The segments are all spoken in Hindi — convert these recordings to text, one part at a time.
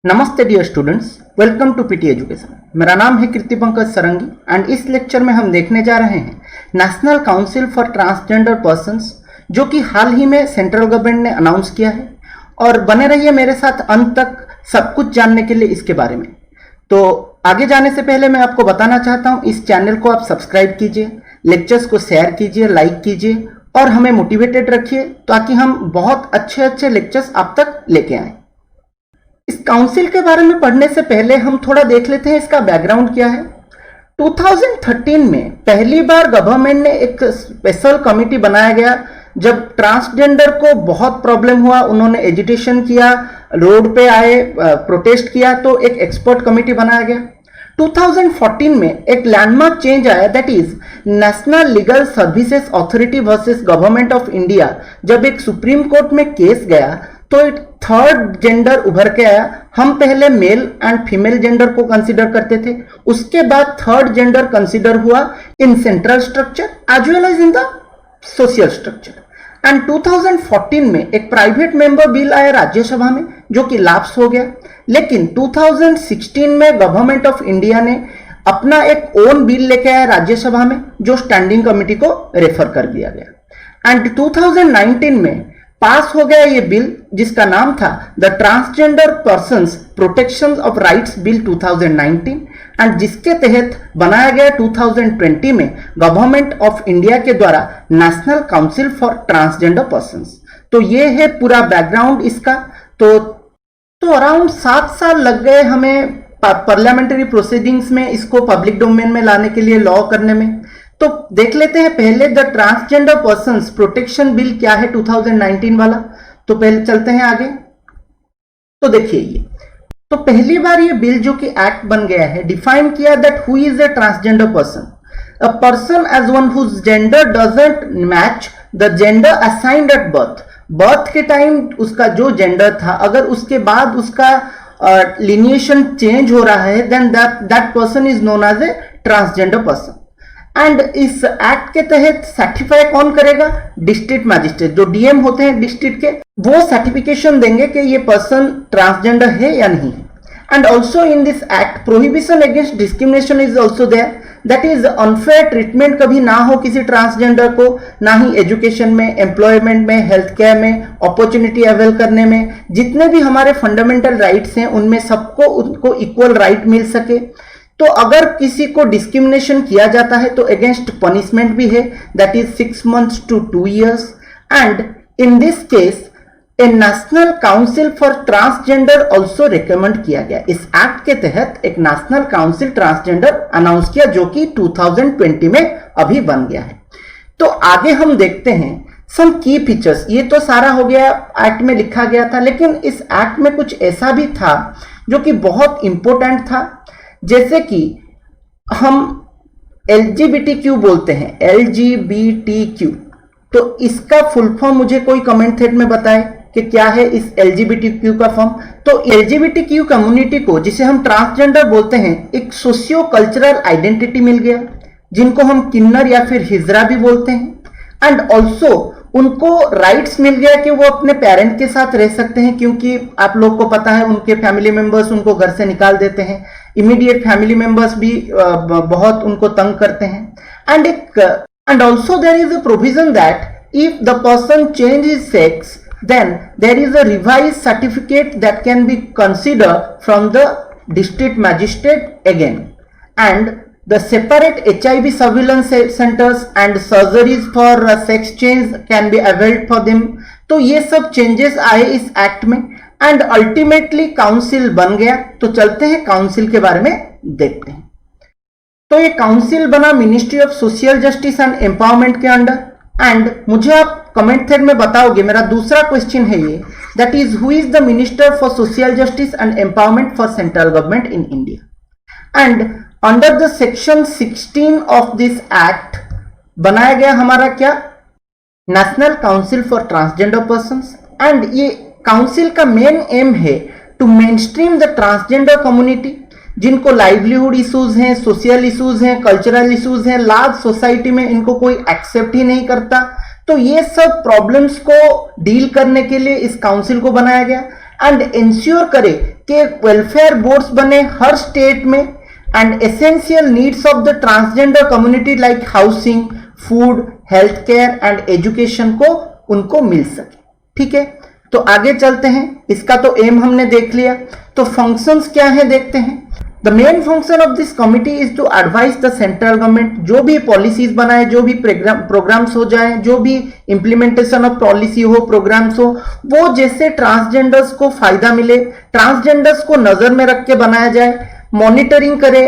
नमस्ते dear students, welcome to PT education. मेरा नाम है कीर्ति पंकज सरंगी एंड इस लेक्चर में हम देखने जा रहे हैं national council for transgender persons, जो कि हाल ही में सेंट्रल गवर्नमेंट ने अनाउंस किया है। और बने रहिए मेरे साथ अंत तक सब कुछ जानने के लिए इसके बारे में। तो आगे जाने से पहले मैं आपको बताना चाहता हूँ, इस चैनल को आप सब्सक्राइब कीजिए, लेक्चर्स को शेयर कीजिए, लाइक कीजिए और हमें मोटिवेटेड रखिए ताकि हम बहुत अच्छे लेक्चर्स आप तक लेके आए। इस काउंसिल के बारे में पढ़ने से पहले हम थोड़ा देख लेते हैं इसका बैकग्राउंड क्या है। 2013 में पहली बार गवर्नमेंट ने एक स्पेशल कमेटी बनाया गया जब ट्रांसजेंडर को बहुत प्रॉब्लम हुआ। उन्होंने एजिटेशन किया, रोड पे आए, प्रोटेस्ट किया, तो एक एक्सपर्ट कमेटी बनाया गया। 2014 में एक लैंडमार्क चेंज आया, that is national legal services authority versus government of India. जब एक सुप्रीम कोर्ट में केस गया तो एक थर्ड जेंडर उभर के आया। हम पहले मेल एंड फीमेल जेंडर को कंसीडर करते थे, उसके बाद थर्ड जेंडर कंसीडर हुआ in central structure as well as in the social structure. And 2014 में एक प्राइवेट मेंबर बिल आया राज्यसभा में जो कि लैप्स हो गया। लेकिन 2016 में गवर्नमेंट ऑफ इंडिया ने अपना एक ओन बिल लेके आया राज्यसभा में, जो स्टैंडिंग कमेटी को रेफर कर दिया गया। एंड 2019 में पास हो गया ये बिल जिसका नाम था the transgender persons protection of rights bill 2019, and जिसके तहत बनाया गया 2020 में गवर्नमेंट ऑफ इंडिया के द्वारा national council for transgender persons. तो ये है पूरा बैकग्राउंड इसका। तो अराउंड 7 साल लग गए हमें पार्लियामेंट्री प्रोसीडिंग्स में इसको पब्लिक डोमेन में लाने के लिए, लॉ करने में। तो देख लेते हैं पहले the transgender persons protection bill क्या है 2019 वाला। तो पहले चलते हैं आगे। तो देखिए ये तो पहली बार ये बिल जो कि एक्ट बन गया है, डिफाइन किया that who is a transgender person, a person as one whose gender doesn't match the gender assigned at birth. Birth के टाइम उसका जो जेंडर था, अगर उसके बाद उसका लिनिएशन चेंज हो रहा है, then that person is known as a transgender person. And इस एक्ट के तहत सर्टिफाई कौन करेगा? डिस्ट्रिक्ट मैजिस्ट्रेट, जो डीएम होते हैं डिस्ट्रिक्ट के, वो सर्टिफिकेशन देंगे कि ये पर्सन ट्रांसजेंडर है या नहीं। And also in this act prohibition against discrimination is also there, that is unfair treatment कभी ना हो किसी ट्रांसजेंडर को, ना ही एजुकेशन में, एम्प्लॉयमेंट में, हेल्थ केयर में, अपॉर्चुनिटी अवेल करने में, जितने भी हमारे फंडामेंटल राइट्स हैं उनमें सबको उनको इक्वल राइट मिल सके। तो अगर किसी को डिस्क्रिमिनेशन किया जाता है तो अगेंस्ट पनिशमेंट भी है, that is 6 months to 2 years। And in this case A national council for transgender also recommend किया गया। इस एक्ट के तहत एक नेशनल काउंसिल ट्रांसजेंडर अनाउंस किया जो कि 2020 में अभी बन गया है। तो आगे हम देखते हैं सम की फीचर्स। ये तो सारा हो गया, एक्ट में लिखा गया था, लेकिन इस एक्ट में कुछ ऐसा भी था जो कि बहुत इंपॉर्टेंट था। जैसे कि हम LGBTQ बोलते हैं, LGBTQ, तो इसका फुल फॉर्म मुझे कोई कमेंट थ्रेड में बताए कि क्या है इस LGBTQ का फॉर्म। तो LGBTQ कम्युनिटी को, जिसे हम ट्रांसजेंडर बोलते हैं, एक सोशियो कल्चरल आइडेंटिटी मिल गया, जिनको हम किन्नर या फिर हिजरा भी बोलते हैं। एंड ऑल्सो उनको राइट्स मिल गया कि वो अपने पेरेंट के साथ रह सकते हैं, क्योंकि आप लोग को पता है उनके फैमिली मेंबर्स उनको घर से निकाल देते हैं, इमीडिएट फैमिली मेंबर्स भी बहुत उनको तंग करते हैं। And also there is a provision that if the person change his sex, then there is a revised certificate that can be considered from the district magistrate again, and the separate HIV surveillance centers and surgeries for sex change can be availed for them। तो ये सब चेंजेस आए इस एक्ट में एंड अल्टीमेटली काउंसिल बन गया। तो चलते हैं काउंसिल के बारे में देखते हैं। तो ये काउंसिल बना ministry of social justice and empowerment के अंडर। एंड मुझे आप कमेंट थ्रेड में बताओगे, मेरा दूसरा क्वेश्चन है ये, that is who is the minister for social justice and empowerment for central government in India. And under the section 16 of this act बनाया गया हमारा क्या? National council for transgender persons. And ये काउंसिल का मेन एम है to mainstream the transgender community, जिनको लाइवलीहुड इश्यूज हैं, सोशल इश्यूज हैं, कल्चरल इश्यूज हैं, लार्ज सोसाइटी में इनको कोई एक्सेप्ट ही नहीं करता। तो ये सब प्रॉब्लम्स को डील करने के लिए इस काउंसिल को बनाया गया। एंड इंश्योर करे कि वेलफेयर बोर्ड्स बने हर स्टेट में and essential needs of the transgender community like housing, food, health care and education को उनको मिल सके। ठीक है, तो आगे चलते हैं। इसका तो एम हमने देख लिया, तो फंक्शंस क्या है देखते हैं। The main function of this committee is to advise the central government, जो भी पॉलिसीज बनाए, जो भी प्रोग्राम्स हो जाए, जो भी इंप्लीमेंटेशन ऑफ पॉलिसी हो, प्रोग्राम्स हो, वो जैसे ट्रांसजेंडर्स को फायदा मिले, ट्रांसजेंडर्स को नजर में रख के बनाया जाए, मॉनिटरिंग करे,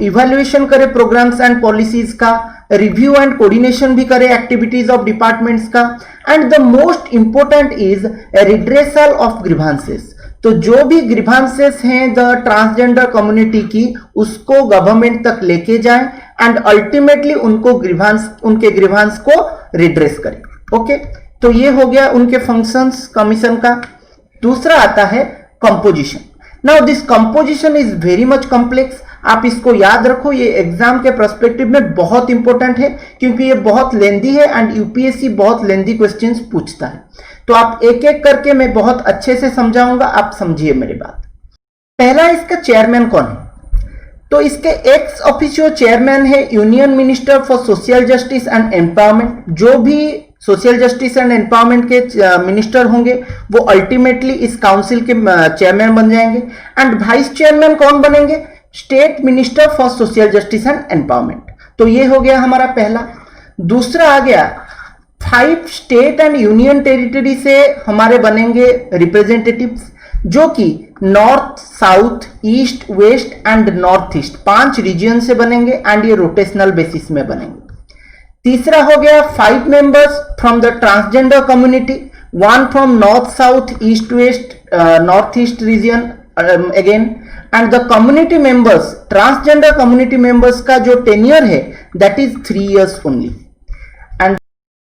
इवैल्यूएशन करे प्रोग्राम्स एंड पॉलिसीज का, रिव्यू एंड कोऑर्डिनेशन भी करे एक्टिविटीज ऑफ डिपार्टमेंट्स का, and the most important is redressal of grievances. तो जो भी ग्रीवांसेस हैं द ट्रांसजेंडर कम्युनिटी की, उसको गवर्नमेंट तक लेके जाएं एंड अल्टीमेटली उनके ग्रीवांस को रिड्रेस करें। ओके, तो ये हो गया उनके फंक्शंस कमीशन का। दूसरा आता है composition. Now this composition is very much complex, आप इसको याद रखो, ये एग्जाम के पर्सपेक्टिव में बहुत इंपॉर्टेंट है क्योंकि ये बहुत लेंदी है एंड यूपीएससी बहुत लेंदी क्वेश्चंस पूछता है। तो आप एक एक करके मैं बहुत अच्छे से समझाऊंगा, आप समझिए मेरी बात। पहला, इसका चेयरमैन कौन है? तो इसके एक्स ऑफिशियो चेयरमैन है union minister for social justice and empowerment. जो भी सोशल जस्टिस एंड एम्पावरमेंट के मिनिस्टर होंगे वो अल्टीमेटली इस काउंसिल के चेयरमैन बन जाएंगे। एंड वाइस चेयरमैन कौन बनेंगे? State minister for social justice and empowerment. तो ये हो गया हमारा पहला। दूसरा आ गया, 5 स्टेट एंड यूनियन टेरिटरी से हमारे बनेंगे रिप्रेजेंटेटिव्स, जो कि north, south, east, west and north east 5 region से बनेंगे एंड ये रोटेशनल बेसिस में बनेंगे। तीसरा हो गया 5 members from the transgender community, 1 from north, south, east, west, north east region again, and the community members, transgender community members का जो टेन्योर है that is 3 years only. And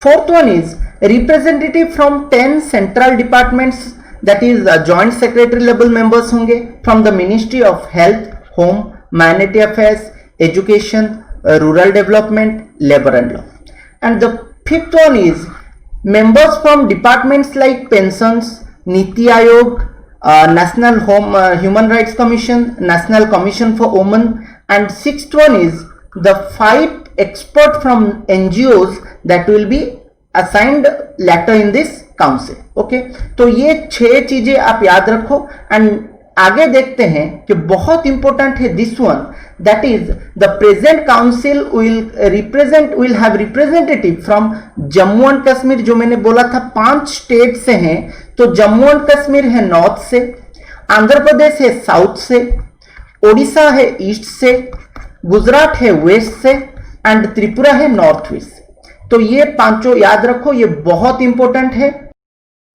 fourth one is representative from 10 central departments, that is joint secretary level members होंगे from the ministry of health, home, minority affairs, education, rural development, labour and law. And the fifth one is members from departments like pensions, Niti Aayog, National Human Rights Commission, National Commission for Women, and sixth one is the 5 experts from NGOs that will be assigned later in this council. Okay, तो ये 6 चीजें आप याद रखो। एंड आगे देखते हैं कि बहुत इंपॉर्टेंट है this one, that is the present council will have representative from Jammu and Kashmir. जो मैंने बोला था 5 स्टेट से हैं, तो जम्मू एंड कश्मीर है नॉर्थ से, आंध्र प्रदेश है साउथ से, ओडिशा है ईस्ट से, गुजरात है वेस्ट से एंड त्रिपुरा है नॉर्थ वेस्ट से। तो ये 5 याद रखो, ये बहुत इंपॉर्टेंट है,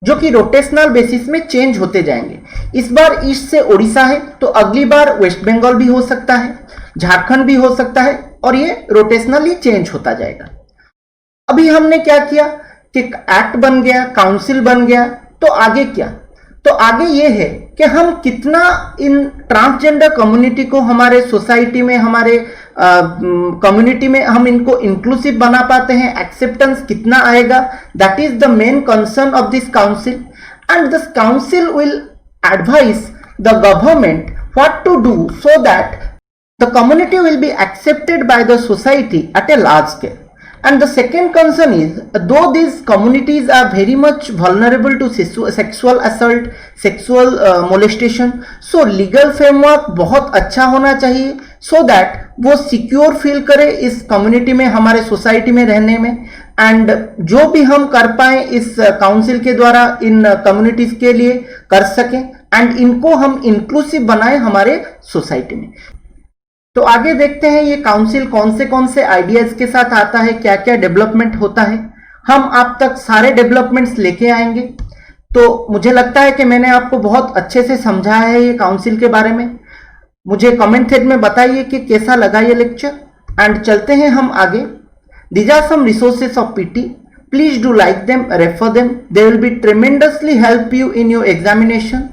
जो कि रोटेशनल बेसिस में चेंज होते जाएंगे। इस बार ईस्ट से ओडिशा है, तो अगली बार वेस्ट बंगाल भी हो सकता है, झारखंड भी हो सकता है, और ये रोटेशनली चेंज होता जाएगा। अभी हमने क्या किया कि एक्ट बन गया, काउंसिल बन गया, तो आगे क्या? तो आगे ये है कि हम कितना इन ट्रांसजेंडर कम्युनिटी को हमारे सोसाइटी में, हमारे कम्युनिटी में हम इनको इंक्लूसिव बना पाते हैं, एक्सेप्टेंस कितना आएगा, that is the main concern of this council. And this council will advise the government what to do so that the community will be accepted by the society at a large scale. And the second concern is, though these communities are very much vulnerable to sexual assault, sexual molestation, so legal framework बहुत अच्छा होना चाहिए so that वो secure feel करे इस community में, हमारे society में रहने में। and जो भी हम कर पाए इस council के द्वारा इन communities के लिए कर सकें and इनको हम inclusive बनाए हमारे society में। तो आगे देखते हैं ये काउंसिल कौन से आइडियाज के साथ आता है, क्या क्या डेवलपमेंट होता है। हम आप तक सारे डेवलपमेंट्स लेके आएंगे। तो मुझे लगता है कि मैंने आपको बहुत अच्छे से समझाया है ये काउंसिल के बारे में। मुझे कमेंट थ्रेड में बताइए कि कैसा लगा ये लेक्चर। एंड चलते हैं हम आगे। These are some resources of PT, please do like them, refer them, they will be tremendously help you in your examination.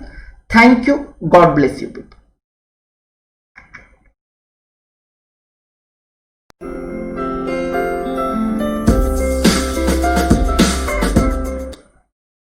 Thank you, God bless you PT.